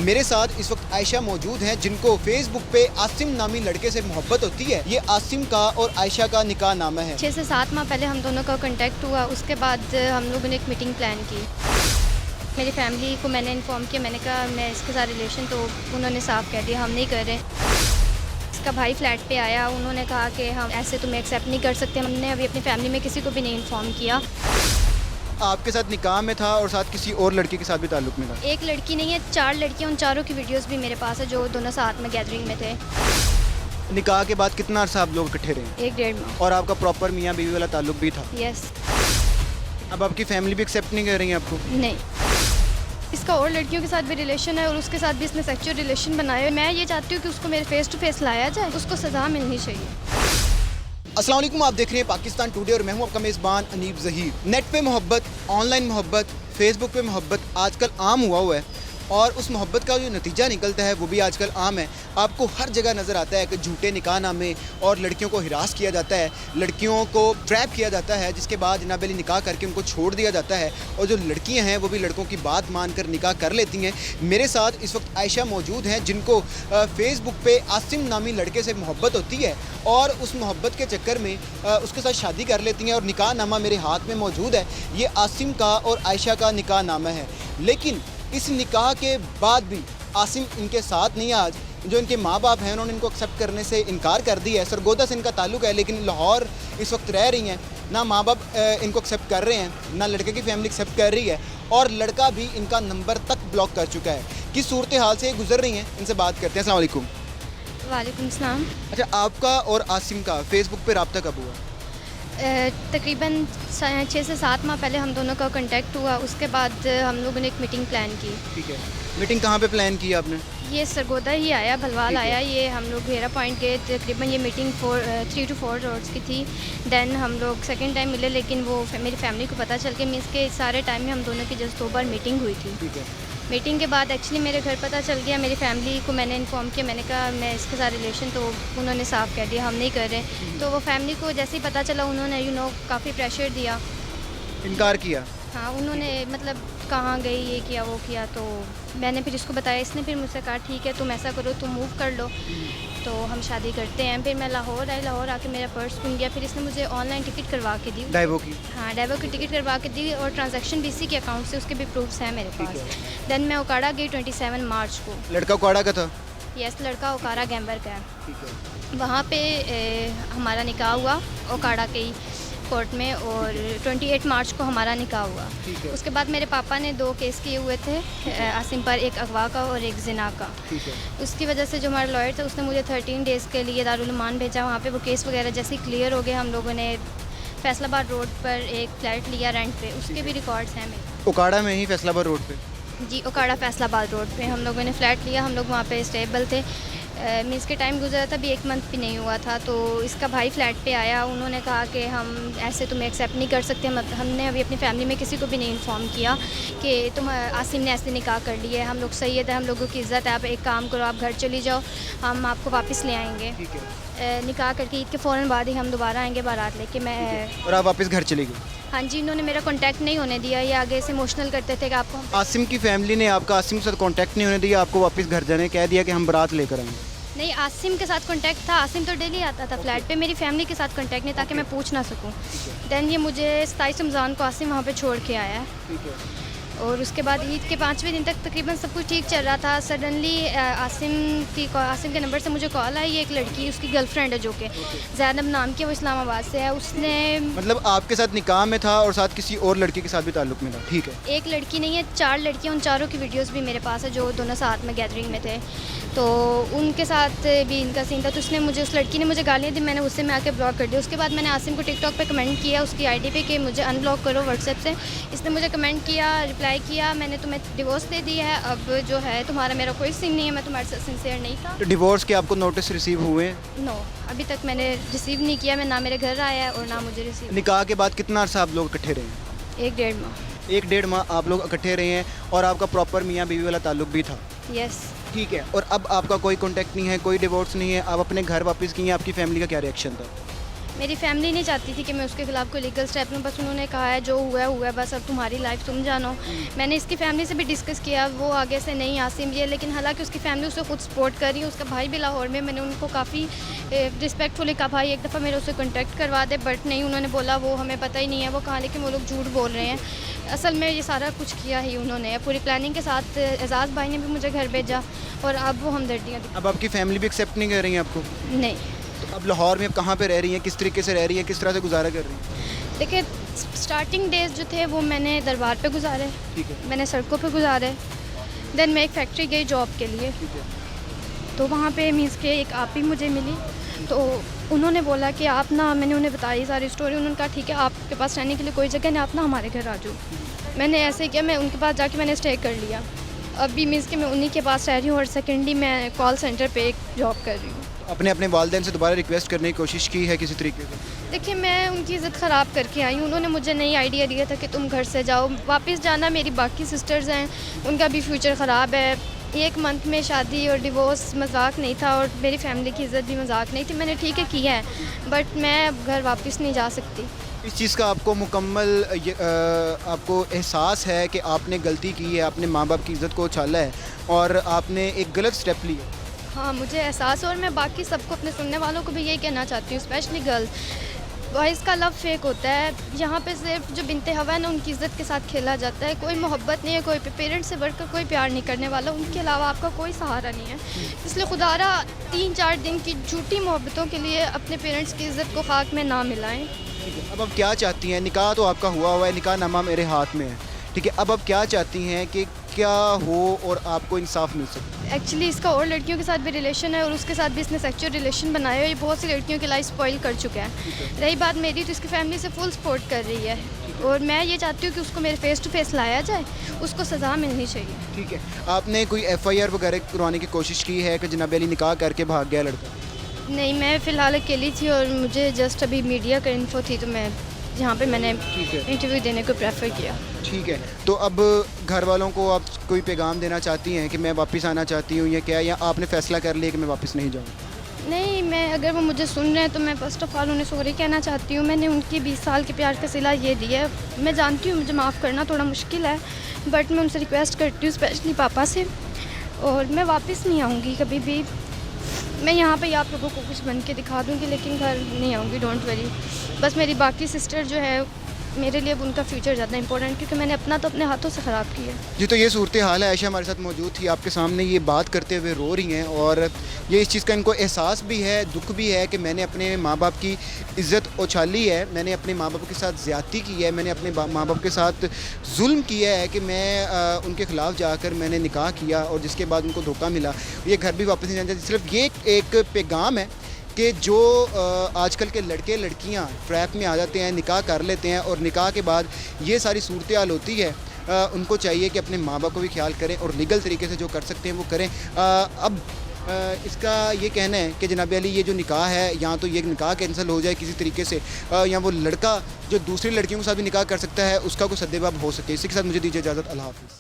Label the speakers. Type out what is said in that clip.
Speaker 1: मेरे साथ इस वक्त आयशा मौजूद हैं जिनको फेसबुक पे आसिम नामी लड़के से मोहब्बत होती है। ये आसिम का और आयशा का निकाह नामा है।
Speaker 2: 6 से 7 माह पहले हम दोनों का कांटेक्ट हुआ। उसके बाद हम लोगों ने एक मीटिंग प्लान की। मेरी फैमिली को मैंने इन्फॉर्म किया। मैंने कहा मैं इसके साथ रिलेशन, तो उन्होंने साफ कह दिया हम नहीं कर रहे। इसका भाई फ्लैट पे आया, उन्होंने कहा कि हम ऐसे तुम्हें एक्सेप्ट नहीं कर सकते। हमने अभी अपनी फैमिली में किसी को भी नहीं इन्फॉर्म किया।
Speaker 1: आपके साथ निकाह में था और साथ किसी और लड़के के साथ भी ताल्लुक में था?
Speaker 2: एक लड़की नहीं है, 4 लड़कियाँ। उन चारों की वीडियोस भी मेरे पास है जो दोनों साथ में गैदरिंग में थे।
Speaker 1: निकाह के बाद कितना अर्सा आप लोग इकट्ठे रहे?
Speaker 2: 1-1.5 माह।
Speaker 1: और आपका प्रॉपर मियाँ बीवी वाला ताल्लुक भी था?
Speaker 2: यस।
Speaker 1: अब आपकी फैमिली भी एक्सेप्ट नहीं कर रही है आपको?
Speaker 2: नहीं, इसका और लड़कियों के साथ भी रिलेशन है और उसके साथ भी इसने सेक्सुअल रिलेशन बनाए। मैं ये चाहती हूँ कि उसको मेरे फेस टू फेस लाया जाए, उसको सज़ा मिलनी चाहिए।
Speaker 1: अस्सलाम वालेकुम, आप देख रहे हैं पाकिस्तान टुडे और मैं हूं आपका मेज़बान अनीब ज़हीर। नेट पे मोहब्बत, ऑनलाइन मोहब्बत, फेसबुक पे मोहब्बत आजकल आम हुआ है और उस मोहब्बत का जो नतीजा निकलता है वो भी आजकल आम है। आपको हर जगह नज़र आता है कि झूठे निकाह नामे और लड़कियों को हिरास किया जाता है, लड़कियों को ट्रैप किया जाता है, जिसके बाद जनाब अली निकाह करके उनको छोड़ दिया जाता है और जो लड़कियां हैं वो भी लड़कों की बात मानकर निकाह कर लेती हैं। मेरे साथ इस वक्त आयशा मौजूद हैं जिनको फेसबुक पे आसिम नामी लड़के से मोहब्बत होती है और उस मोहब्बत के चक्कर में उसके साथ शादी कर लेती हैं और निकाह नामा मेरे हाथ में मौजूद है। ये आसिम का और आयशा का निकाह नामा है, लेकिन इस निकाह के बाद भी आसिम इनके साथ नहीं है। आज जो इनके माँ बाप हैं उन्होंने इनको एक्सेप्ट करने से इनकार कर दिया है। सरगोदा से इनका ताल्लुक है लेकिन लाहौर इस वक्त रह रही हैं। ना माँ बाप इनको एक्सेप्ट कर रहे हैं, ना लड़के की फैमिली एक्सेप्ट कर रही है और लड़का भी इनका नंबर तक ब्लॉक कर चुका है। किस सूरत हाल से गुजर रही हैं, इनसे बात करते हैं। अस्सलाम वालेकुम।
Speaker 2: वालेकुम सलाम।
Speaker 1: अच्छा, आपका और आसिम का फेसबुक पे रब्ता कब हुआ?
Speaker 2: तकरीबन 6 से 7 माह पहले हम दोनों का कांटेक्ट हुआ। उसके बाद हम लोगों ने एक मीटिंग प्लान की।
Speaker 1: ठीक है, मीटिंग कहाँ पे प्लान की आपने?
Speaker 2: ये सरगोदा ही आया, भलवाल आया। ये हम लोग घेरा पॉइंट गए। तकरीबन ये मीटिंग 3 to 4 रोड्स की थी। दैन हम लोग सेकंड टाइम मिले, लेकिन वो मेरी फैमिली को पता चल के मीन्स के सारे टाइम में हम दोनों की जस्ट 2 बार मीटिंग हुई थी।
Speaker 1: ठीक है।
Speaker 2: मीटिंग के बाद एक्चुअली मेरे घर पता चल गया। मेरी फैमिली को मैंने इन्फॉर्म किया। मैंने कहा मैं इसके साथ रिलेशन, तो उन्होंने साफ कह दिया हम नहीं कर रहे। तो वो फैमिली को जैसे ही पता चला उन्होंने काफ़ी प्रेशर दिया,
Speaker 1: इनकार किया?
Speaker 2: हाँ, उन्होंने मतलब कहाँ गई, ये किया वो किया। तो मैंने फिर इसको बताया। इसने फिर मुझसे कहा ठीक है तुम ऐसा करो, तुम मूव कर लो तो हम शादी करते हैं। फिर मैं लाहौर आई। लाहौर आके मेरा पर्स गुम गया। फिर इसने मुझे ऑनलाइन टिकट करवा के दी,
Speaker 1: डाइवो की?
Speaker 2: हाँ, डाइवो की टिकट करवा के दी और ट्रांजैक्शन भी इसी के अकाउंट से, उसके भी प्रूफ्स हैं मेरे पास। देन मैं ओकाड़ा गई 27 मार्च को।
Speaker 1: लड़का उकाड़ा का था?
Speaker 2: यस, लड़का ओकाड़ा गैम्बर का है।
Speaker 1: ठीक है।
Speaker 2: वहाँ पे हमारा निकाह हुआ ओकाड़ा के ही कोर्ट में और 28 मार्च को हमारा निकाह हुआ। उसके बाद मेरे पापा ने 2 केस किए हुए थे आसिम पर, एक अगवा का और एक जिना का।
Speaker 1: ठीक है।
Speaker 2: उसकी वजह से जो हमारा लॉयर था उसने मुझे 13 डेज़ के लिए दारुल अमान भेजा। वहाँ पे वो केस वगैरह जैसे ही क्लियर हो गए, हम लोगों ने फैसलाबाद रोड पर एक फ्लैट लिया रेंट पे। उसके भी रिकॉर्ड्स हैं मेरे।
Speaker 1: उकाड़ा में ही फैसलाबाद रोड पे?
Speaker 2: जी, ओकाड़ा फैसलाबाद रोड पे हम लोगों ने फ्लैट लिया। हम लोग वहाँ पे स्टेबल थे। मीन्स के टाइम गुजरा था, अभी 1 मंथ भी नहीं हुआ था। तो इसका भाई फ्लैट पे आया, उन्होंने कहा कि हम ऐसे तुम्हें एक्सेप्ट नहीं कर सकते। हमने अभी अपनी फैमिली में किसी को भी नहीं इन्फॉर्म किया कि तुम आसिम ने ऐसे निकाह कर लिया है। हम लोग सैयद है, हम लोगों की इज़्ज़त है। आप एक काम करो, आप घर चली जाओ, हम आपको वापस ले आएंगे।
Speaker 1: ठीक है।
Speaker 2: निकाह करके ईद के फ़ौरन बाद ही हम दोबारा आएंगे बारात लेके। मैं
Speaker 1: और आप वापस घर चली गई?
Speaker 2: हाँ जी, इन्होंने मेरा कांटेक्ट नहीं होने दिया। ये आगे से इमोशनल करते थे कि आपको
Speaker 1: आसिम की फैमिली ने आपका आसिम के साथ कांटेक्ट नहीं होने दिया, आपको वापस घर जाने कह दिया कि हम बारात लेकर आएंगे?
Speaker 2: नहीं, आसिम के साथ कांटेक्ट था। आसिम तो डेली आता था फ्लैट पे। मेरी फैमिली के साथ कांटेक्ट नहीं, ताकि मैं पूछ ना सकूं। देन ये मुझे 27 रमज़ान को आसिम वहाँ पे छोड़ के आया है।
Speaker 1: ठीक है।
Speaker 2: और उसके बाद ईद के 5वें दिन तक तकरीबन सब कुछ ठीक चल रहा था। सडनली आसिम के नंबर से मुझे कॉल आई। एक लड़की, उसकी गर्लफ्रेंड है जो कि ज़ैनब नाम की, वो इस्लामाबाद से है। उसने
Speaker 1: मतलब आपके साथ निकाह में था और साथ किसी और लड़के के साथ भी ताल्लुक में था? ठीक है।
Speaker 2: एक लड़की नहीं है, 4 लड़कियाँ। उन चारों की वीडियोस भी मेरे पास है जो दोनों साथ में गैदरिंग में थे। तो उनके साथ भी इनका सीन था। तो उसने मुझे, उस लड़की ने मुझे गालियाँ दी, मैंने उससे में आके ब्लॉक कर दिया। उसके बाद मैंने आसिम को टिकटॉक पे कमेंट किया उसकी आईडी पे कि मुझे अनब्लॉक करो व्हाट्सएप से। इसने मुझे कमेंट किया, रिप्लाई किया, मैंने तुम्हें डिवोर्स दे दिया है, अब जो है तुम्हारा मेरा कोई सीन नहीं है, मैं तुम्हारे साथ सिंसियर नहीं था।
Speaker 1: तो डिवोर्स के आपको नोटिस रिसीव हुए?
Speaker 2: नो, अभी तक मैंने रिसीव नहीं किया। मैं ना मेरे घर आया है और ना मुझे रिसीव।
Speaker 1: निकाह के बाद कितना अर्सा आप लोग इकट्ठे रहे?
Speaker 2: 1-1.5 माह।
Speaker 1: 1-1.5 माह आप लोग इकट्ठे रहे हैं और आपका प्रॉपर मियाँ बीवी वाला ताल्लुक भी था?
Speaker 2: यस।
Speaker 1: ठीक है। और अब आपका कोई कांटेक्ट नहीं है, कोई डिवोर्स नहीं है, आप अपने घर वापस गई हैं, आपकी फैमिली का क्या रिएक्शन था?
Speaker 2: मेरी फैमिली नहीं चाहती थी कि मैं उसके खिलाफ़ कोई लीगल स्टेप लूँ, बस उन्होंने कहा है जो हुआ है, बस अब तुम्हारी लाइफ तुम जानो। मैंने इसकी फैमिली से भी डिस्कस किया, वो आगे से नहीं आसिम ये, लेकिन हालांकि उसकी फैमिली उसे खुद सपोर्ट कर रही है। उसका भाई भी लाहौर में, मैंने उनको काफ़ी रिस्पेक्टफुली कहा भाई एक दफ़ा मेरे उससे कॉन्टेक्ट करवा दे, बट नहीं, उन्होंने बोला वो हमें पता ही नहीं है, वो कहा लेकिन वो लोग झूठ बोल रहे हैं। असल में ये सारा कुछ किया ही उन्होंने, पूरी प्लानिंग के साथ एजाज़ भाई ने भी मुझे घर भेजा और अब वो हमदर्दियाँ
Speaker 1: अब आपकी फैमिली भी एक्सेप्ट नहीं कर रही है आपको?
Speaker 2: नहीं।
Speaker 1: तो अब लाहौर में अब कहाँ पे रह रही हैं, किस तरीके से रह रही हैं, किस तरह से गुजारा कर रही हैं?
Speaker 2: देखिए, स्टार्टिंग डेज जो थे वो मैंने दरबार पे गुजारे,
Speaker 1: ठीक है,
Speaker 2: मैंने सड़कों पे गुजारे। देन मैं एक फैक्ट्री गई जॉब के लिए,
Speaker 1: ठीक है,
Speaker 2: तो वहाँ पे मीन्स के एक आप ही मुझे मिली, तो उन्होंने बोला कि आप ना, मैंने उन्हें बताई सारी स्टोरी, उन्होंने कहा ठीक है आपके पास रहने के लिए कोई जगह नहीं, आप ना हमारे घर आ जाओ। मैंने ऐसे किया, मैं उनके पास जाके मैंने स्टे कर लिया। अभी मीन्स के मैं उन्हीं के पास रह रही हूँ और सेकेंडली मैं कॉल सेंटर पे एक जॉब कर रही हूँ।
Speaker 1: अपने अपने वालिदैन से दोबारा रिक्वेस्ट करने की कोशिश की है किसी तरीके से?
Speaker 2: देखिए, मैं उनकी इज़्ज़त ख़राब करके आई हूँ। उन्होंने मुझे नई आइडिया दिया था कि तुम घर से जाओ, वापस जाना। मेरी बाकी सिस्टर्स हैं, उनका भी फ्यूचर ख़राब है। 1 मंथ में शादी और डिवोर्स मजाक नहीं था, और मेरी फैमिली की इज़्ज़त भी मजाक नहीं थी। मैंने ठीक है किया है, बट मैं अब घर वापस नहीं जा सकती।
Speaker 1: इस चीज़ का आपको मुकम्मल आपको एहसास है कि आपने गलती की है, आपने माँ बाप की इज़्ज़त को उछाला है और आपने एक गलत स्टेप लिया?
Speaker 2: हाँ, मुझे एहसास है, और मैं बाकी सबको, अपने सुनने वालों को भी यही कहना चाहती हूँ, स्पेशली गर्ल्स, बॉयज़ का लव फेक होता है। यहाँ पे सिर्फ जो बिनते हवा है ना, उनकी इज़्ज़त के साथ खेला जाता है। कोई मोहब्बत नहीं है, कोई पेरेंट्स से बढ़कर कोई प्यार नहीं करने वाला, उनके अलावा आपका कोई सहारा नहीं है। इसलिए खुदारा 3-4 दिन की झूठी मोहब्बतों के लिए अपने पेरेंट्स की इज़्ज़त को खाक में ना मिलाएं।
Speaker 1: ठीक है, अब आप क्या चाहती हैं? निकाह तो आपका हुआ है, निकाह नामा मेरे हाथ में है, ठीक है, अब आप क्या चाहती हैं कि क्या हो और आपको इंसाफ मिल सके?
Speaker 2: एक्चुअली इसका और लड़कियों के साथ भी रिलेशन है, और उसके साथ भी इसने सेक्सुअल रिलेशन बनाया है। ये बहुत सी लड़कियों की लाइफ स्पॉइल कर चुका है। रही बात मेरी, तो इसकी फैमिली से फुल सपोर्ट कर रही है, और मैं ये चाहती हूँ कि उसको मेरे फेस टू फेस लाया जाए, उसको सज़ा मिलनी चाहिए।
Speaker 1: ठीक है, आपने कोई FIR वगैरह करवाने की कोशिश की है कि जनाब अली निकाह करके भाग गया लड़का?
Speaker 2: नहीं, मैं फ़िलहाल अकेली थी और मुझे जस्ट अभी मीडिया का इन्फो थी, तो मैं यहाँ पे मैंने इंटरव्यू देने को प्रेफर किया।
Speaker 1: ठीक है, तो अब घर वालों को आप कोई पैगाम देना चाहती हैं कि मैं वापस आना चाहती हूँ, या क्या, या आपने फ़ैसला कर लिया कि मैं वापस नहीं जाऊँ?
Speaker 2: नहीं, मैं, अगर वो मुझे सुन रहे हैं तो मैं फ़र्स्ट ऑफ़ ऑल उन्हें सॉरी कहना चाहती हूँ। मैंने उनकी 20 साल के प्यार का सिला ये दिया है। मैं जानती हूँ मुझे माफ़ करना थोड़ा मुश्किल है, बट मैं उनसे रिक्वेस्ट करती हूँ, स्पेशली पापा से, और मैं वापस नहीं आऊँगी कभी भी। मैं यहाँ पे आप लोगों को कुछ बन के दिखा दूँगी, लेकिन घर नहीं आऊँगी, डोंट वरी। बस मेरी बाकी सिस्टर जो है, मेरे लिए अब उनका फ्यूचर ज़्यादा इंपॉर्टेंट, क्योंकि मैंने अपना तो अपने हाथों से ख़राब किया।
Speaker 1: जी, तो ये सूरत हाल है। आयशा हमारे साथ मौजूद थी, आपके सामने ये बात करते हुए रो रही हैं, और ये इस चीज़ का इनको एहसास भी है, दुख भी है कि मैंने अपने माँ बाप की इज़्ज़त उछाली है, मैंने अपने माँ बाप के साथ ज़्यादती की है, मैंने अपने माँ बाप के साथ जुल्म किया है कि मैं उनके ख़िलाफ़ जाकर मैंने निकाह किया, और जिसके बाद उनको धोखा मिला। ये घर भी वापस नहीं जाना चाहते। सिर्फ ये एक पैगाम है कि जो आजकल के लड़के लड़कियां ट्रैप में आ जाते हैं, निकाह कर लेते हैं, और निकाह के बाद ये सारी सूरत हाल होती है, उनको चाहिए कि अपने माँ बाप को भी ख्याल करें और लीगल तरीके से जो कर सकते हैं वो करें। अब इसका ये कहना है कि जनाब अली ये जो निकाह है, या तो ये निकाह कैंसिल हो जाए किसी तरीके से, या वो लड़का जो दूसरी लड़कियों के साथ भी निकाह कर सकता है उसका कोई सद्देबाब हो सके। इसी के साथ मुझे दीजिए इजाज़त। अल्लाह हाफ़िज़।